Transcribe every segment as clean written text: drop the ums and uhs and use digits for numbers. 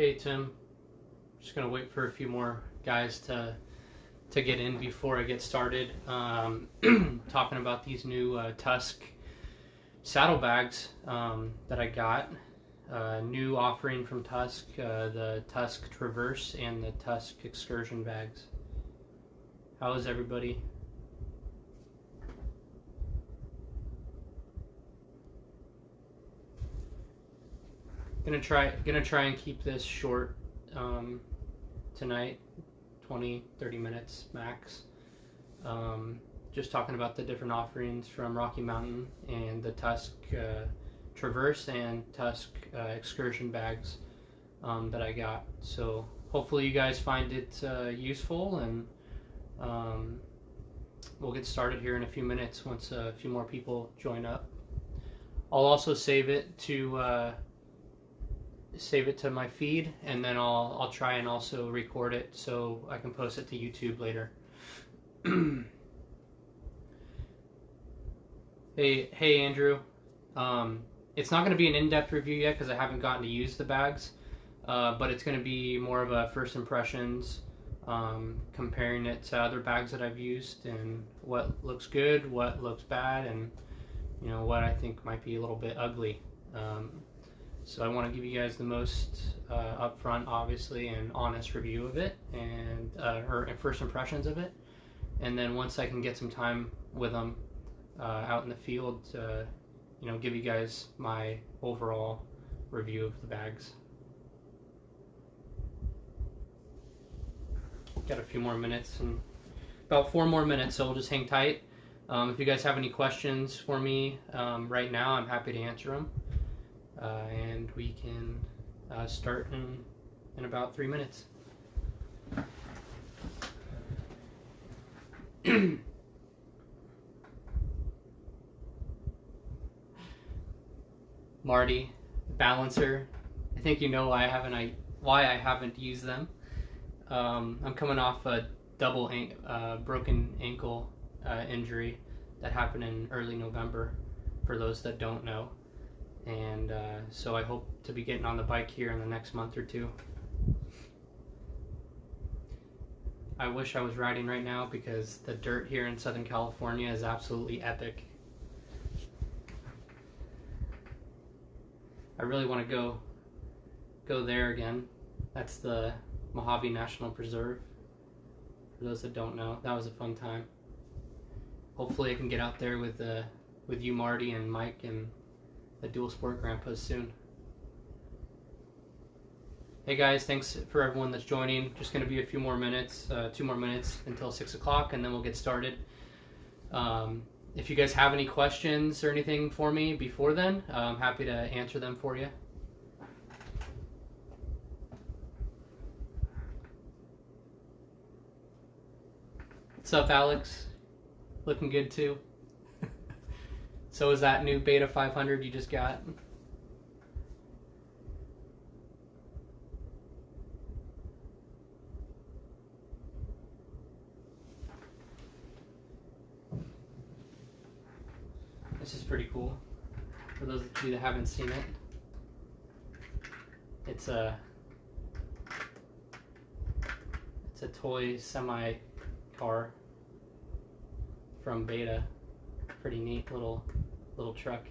Hey Tim, just gonna wait for a few more guys to get in before I get started. Talking about these new Tusk saddlebags that I got. New offering from Tusk, the Tusk Traverse and the Tusk Excursion bags. How is everybody? Gonna try and keep this short tonight, 20-30 minutes max. Just talking about the different offerings from Rocky Mountain and the Tusk Traverse and Tusk Excursion bags that I got. So hopefully you guys find it useful, and we'll get started here in a few minutes once a few more people join up. I'll also save it to my feed, and then I'll try and also record it so I can post it to YouTube later. Hey Andrew, it's not going to be an in-depth review yet because I haven't gotten to use the bags, but it's going to be more of a first impressions, comparing it to other bags that I've used and what looks good, what looks bad, and what I think might be a little bit ugly. So I want to give you guys the most upfront, obviously, and honest review of it, and or first impressions of it. And then once I can get some time with them out in the field, give you guys my overall review of the bags. Got a few more minutes, and about 4 more minutes, so we'll just hang tight. If you guys have any questions for me right now, I'm happy to answer them. And we can start in about 3 minutes. Marty, balancer. I think you know why I haven't used them. I'm coming off a broken ankle injury that happened in early November, for those that don't know. And so I hope to be getting on the bike here in the next month or two. I wish I was riding right now because the dirt here in Southern California is absolutely epic. I really want to go there again. That's the Mojave National Preserve. For those that don't know, that was a fun time. Hopefully I can get out there with you, Marty, and Mike, and the dual sport grandpas soon. Hey guys, thanks for everyone that's joining. Just going to be a few more minutes, 2 more minutes until 6 o'clock, and then we'll get started. If you guys have any questions or anything for me before then, I'm happy to answer them for you. What's up, Alex? Looking good too. So is that new Beta 500 you just got? This is pretty cool. For those of you that haven't seen it, it's a toy semi car from Beta. Pretty neat little truck.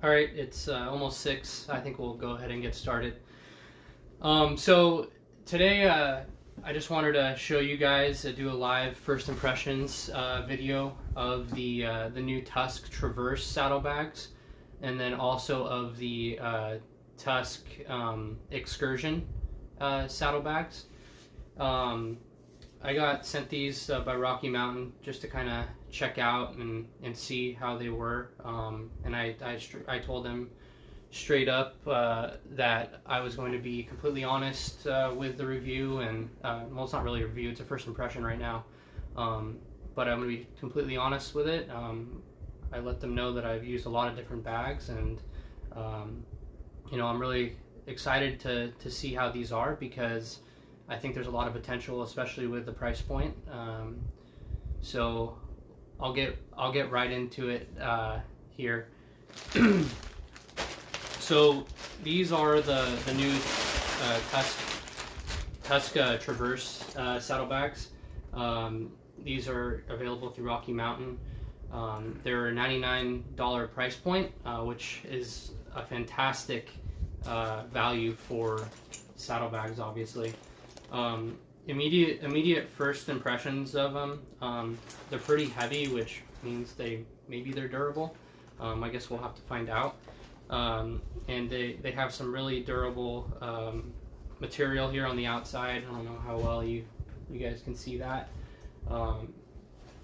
All right, it's almost 6. I think we'll go ahead and get started. So today I just wanted to show you guys, do a live first impressions video of the new Tusk Traverse saddlebags, and then also of the Tusk Excursion saddlebags. I got sent these by Rocky Mountain just to kind of check out and see how they were, and I told them straight up that I was going to be completely honest with the review, and well, it's not really a review, it's a first impression right now, but I'm going to be completely honest with it. I let them know that I've used a lot of different bags, and I'm really excited to see how these are, because I think there's a lot of potential, especially with the price point. So I'll get right into it here. So these are the new Tusk Traverse saddlebags. These are available through Rocky Mountain. They're a $99 price point, which is a fantastic value for saddlebags, obviously. Immediate first impressions of them, they're pretty heavy, which means maybe they're durable. I guess we'll have to find out. And they have some really durable material here on the outside. I don't know how well you guys can see that.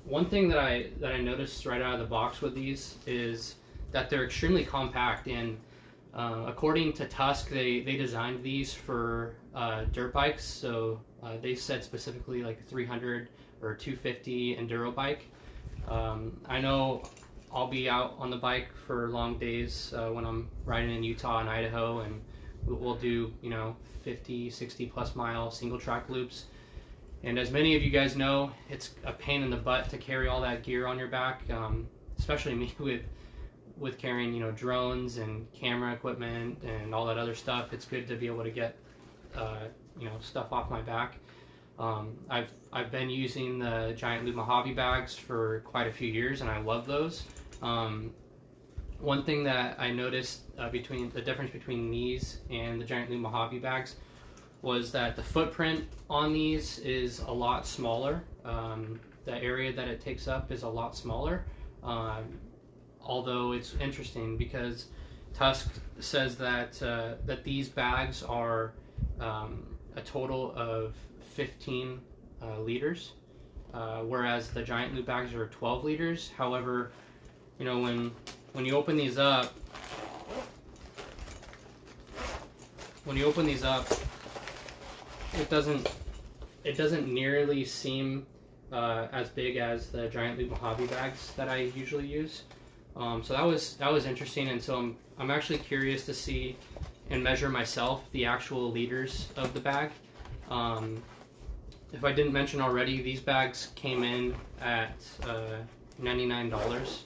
One thing that I noticed right out of the box with these is that they're extremely compact, and according to Tusk, they designed these for dirt bikes. So they said specifically like a 300 or 250 enduro bike. I know I'll be out on the bike for long days when I'm riding in Utah and Idaho, and we'll do 50, 60 plus mile single track loops. And as many of you guys know, it's a pain in the butt to carry all that gear on your back, especially me with carrying drones and camera equipment and all that other stuff. It's good to be able to get stuff off my back. I've been using the Giant Loop Mojave bags for quite a few years, and I love those. One thing that I noticed between the difference between these and the Giant Loop Mojave bags was that the footprint on these is a lot smaller. The area that it takes up is a lot smaller. Although it's interesting because Tusk says that that these bags are a total of 15 liters, whereas the Giant Loop bags are 12 liters. However, when you open these up, it doesn't nearly seem as big as the Giant Loop Mojave bags that I usually use. So that was interesting, and so I'm actually curious to see and measure myself the actual liters of the bag. If I didn't mention already, these bags came in at $99.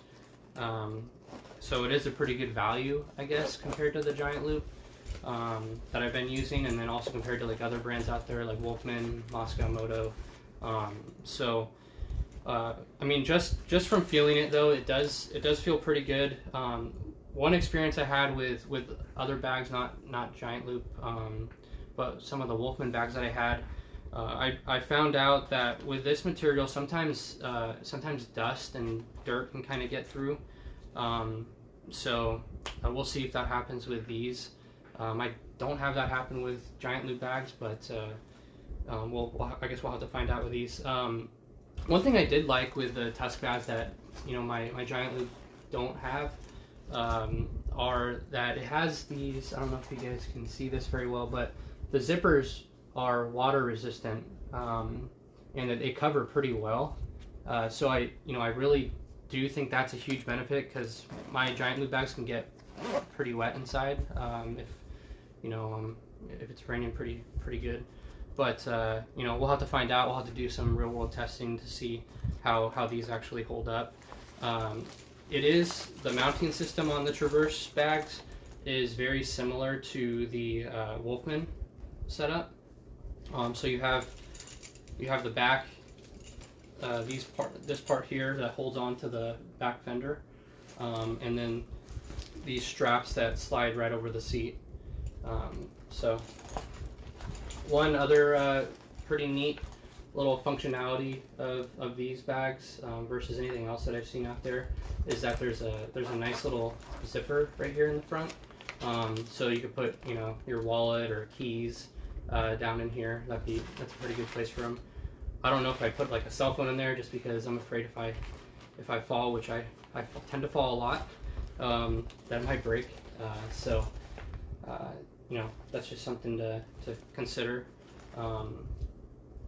So it is a pretty good value, I guess, compared to the Giant Loop that I've been using, and then also compared to like other brands out there like Wolfman, Moscow Moto. I mean, just from feeling it though, it does feel pretty good. One experience I had with other bags, not Giant Loop, but some of the Wolfman bags that I had, I found out that with this material, sometimes dust and dirt can kind of get through. So we'll see if that happens with these. I don't have that happen with Giant Loop bags, but I guess we'll have to find out with these. One thing I did like with the Tusk bags that my Giant Loop don't have are that it has these. I don't know if you guys can see this very well, but the zippers are water resistant, and they cover pretty well. So I really do think that's a huge benefit, because my Giant Loop bags can get pretty wet inside if it's raining pretty good. But we'll have to find out. We'll have to do some real world testing to see how these actually hold up. The mounting system on the Traverse bags is very similar to the Wolfman setup. So you have the back, this part here that holds on to the back fender, and then these straps that slide right over the seat. So one other pretty neat little functionality of these bags versus anything else that I've seen out there is that there's a nice little zipper right here in the front, so you could put your wallet or keys down in here. That's a pretty good place for them. I don't know if I put like a cell phone in there, just because I'm afraid if I fall, which I tend to fall a lot, that might break. So that's just something to consider.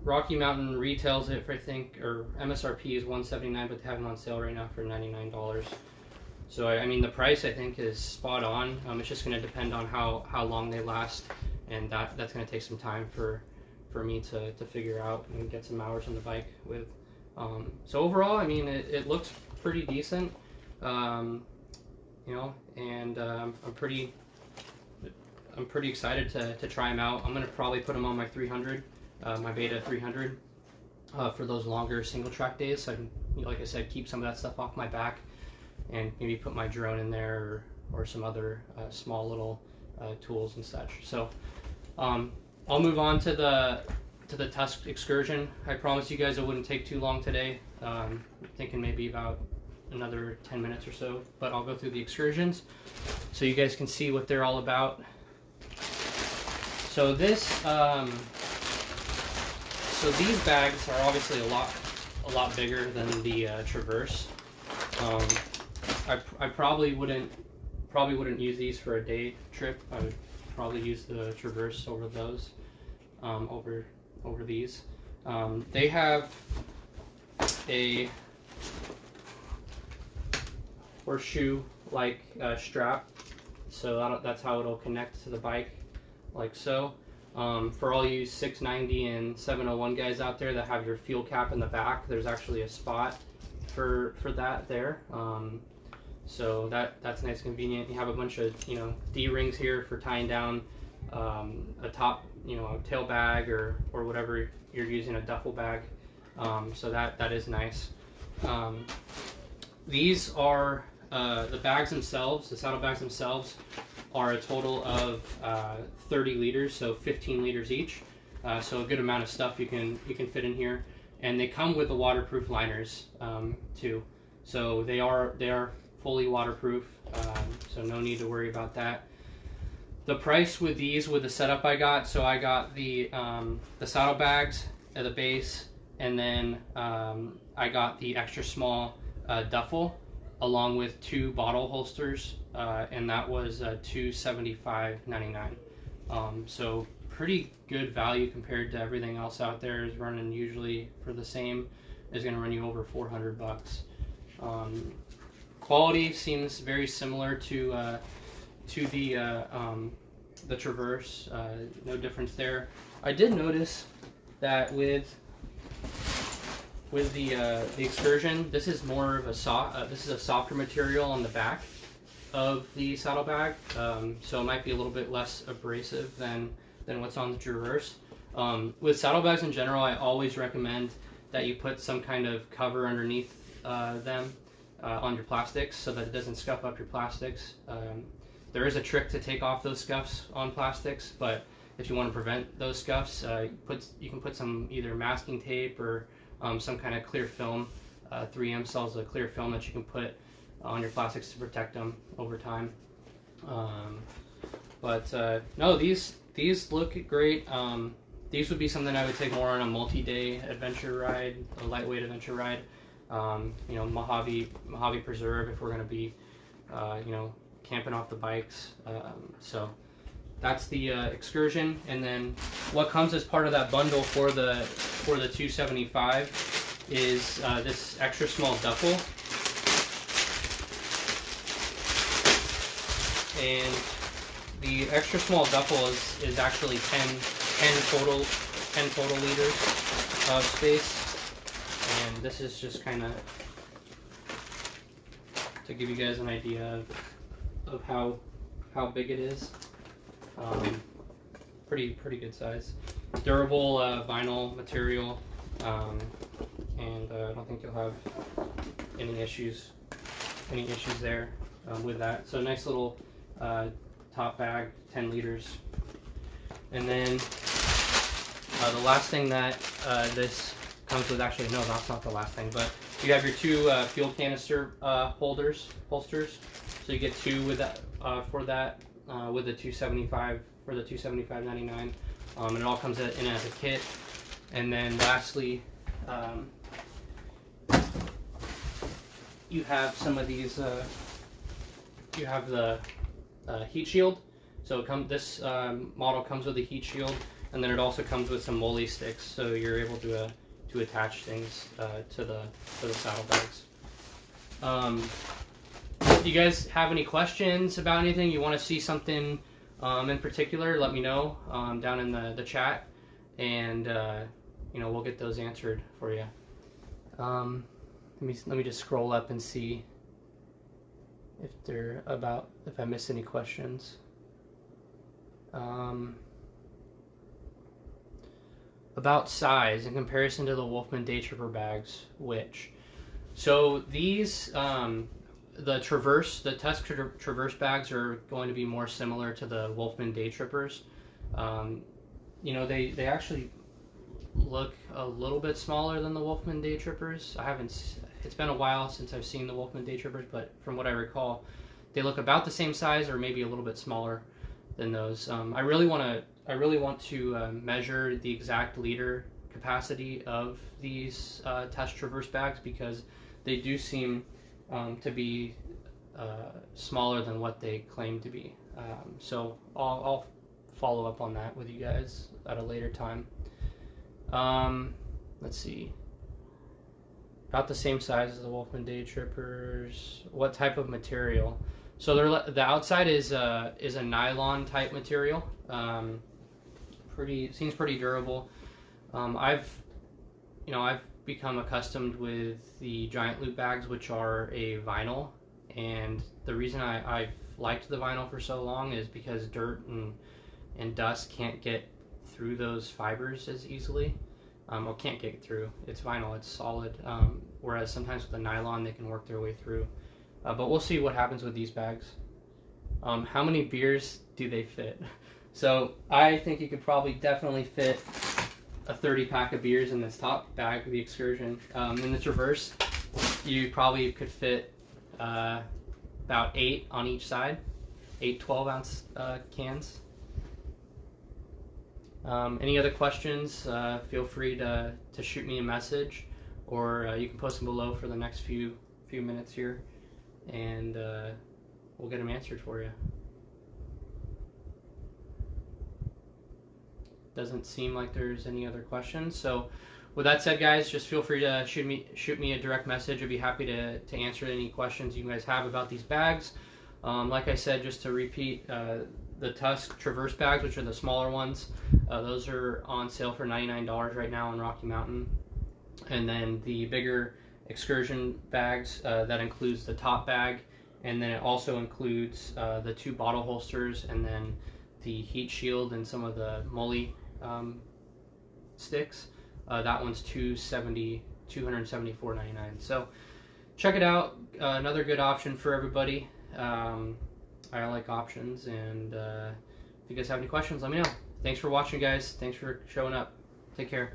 Rocky Mountain retails it for, I think, or MSRP is $179, but they have them on sale right now for $99. So I mean, the price I think is spot on. It's just going to depend on how long they last, and that's going to take some time for me to figure out and get some hours on the bike with. So overall, I mean, it looks pretty decent, you know, and I'm pretty excited to try them out. I'm going to probably put them on my 300, my Beta 300, for those longer single track days. So I can, you know, like I said, keep some of that stuff off my back, and maybe put my drone in there or some other small little tools and such. So I'll move on to the Tusk Excursion. I promised you guys it wouldn't take too long today. I'm thinking maybe about another 10 minutes or so, but I'll go through the excursions so you guys can see what they're all about. So this, so these bags are obviously a lot bigger than the Traverse. I probably wouldn't use these for a day trip. I would probably use the Traverse over those, over these. They have a horseshoe-like strap, so that's how it'll connect to the bike, like so. For all you 690 and 701 guys out there that have your fuel cap in the back, there's actually a spot for that there. So that's nice and convenient. You have a bunch of, you know, D-rings here for tying down a top, you know, a tail bag or whatever you're using, a duffel bag. So that is nice. These are the bags themselves, the saddlebags themselves are a total of 30 liters, so 15 liters each. So a good amount of stuff you can fit in here, and they come with the waterproof liners too. So they are fully waterproof, so no need to worry about that. The price with these, with the setup I got, so I got the saddlebags at the base, and then I got the extra small duffel along with 2 bottle holsters, and that was $275.99. So pretty good value compared to everything else out there. Is running usually for the same is going to run you over $400. Quality seems very similar to the Traverse. No difference there. I did notice that with the Excursion, this is more of a this is a softer material on the back of the saddlebag, so it might be a little bit less abrasive than what's on the Traverse. With saddlebags in general, I always recommend that you put some kind of cover underneath them on your plastics so that it doesn't scuff up your plastics. There is a trick to take off those scuffs on plastics, but if you want to prevent those scuffs, you can put some either masking tape or some kind of clear film. 3M sells a clear film that you can put on your plastics to protect them over time. No, these look great. These would be something I would take more on a multi-day adventure ride, a lightweight adventure ride. You know, Mojave Preserve if we're going to be, you know, camping off the bikes. So that's the Excursion, and then what comes as part of that bundle for the 275 is this extra small duffel, and the extra small duffel is actually 10 total liters of space, and this is just kind of to give you guys an idea of how big it is. Pretty good size. Durable vinyl material, and I don't think you'll have any issues there with that. So nice little top bag, 10 liters. And then the last thing that this comes with, actually no, that's not the last thing, but you have your 2 fuel canister holsters. So you get 2 with that for that with the 275 for the $275.99, and it all comes in as a kit. And then lastly, you have some of these. You have the heat shield. So this model comes with a heat shield, and then it also comes with some molly sticks, so you're able to attach things to the saddlebags. you guys have any questions about anything? You want to see something in particular? Let me know down in the chat, and we'll get those answered for you. Let me just scroll up and see if I missed any questions. About size in comparison to the Wolfman Day Tripper bags, which? So these, the Tusk Traverse bags are going to be more similar to the Wolfman Day Trippers. They actually look a little bit smaller than the Wolfman Day Trippers. It's been a while since I've seen the Wolfman Day Trippers, but from what I recall, they look about the same size or maybe a little bit smaller than those. I really want to measure the exact liter capacity of these Tusk Traverse bags, because they do seem to be smaller than what they claim to be. So I'll follow up on that with you guys at a later time. Let's see. About the same size as the Wolfman Day Trippers. What type of material? So the outside is a nylon type material. Seems pretty durable. I've become accustomed with the Giant Loop bags, which are a vinyl, and the reason I've liked the vinyl for so long is because dirt and dust can't get through those fibers as easily. Or can't get through. It's vinyl, it's solid. Whereas sometimes with the nylon, they can work their way through. But we'll see what happens with these bags. How many beers do they fit? So I think you could definitely fit a 30-pack of beers in this top bag of the Excursion. In the Traverse, you probably could fit about 8 on each side, 8 12-ounce cans. Any other questions, feel free to shoot me a message, or you can post them below for the next few minutes here, and we'll get them answered for you. Doesn't seem like there's any other questions. So with that said, guys, just feel free to shoot me a direct message. I'd be happy to answer any questions you guys have about these bags. Like I said, just to repeat, the Tusk Traverse bags, which are the smaller ones, those are on sale for $99 right now on Rocky Mountain. And then the bigger Excursion bags, that includes the top bag, and then it also includes the 2 bottle holsters, and then the heat shield and some of the Molly sticks. That one's $274.99. So check it out. Another good option for everybody. I like options, and if you guys have any questions, let me know. Thanks for watching, guys. Thanks for showing up. Take care.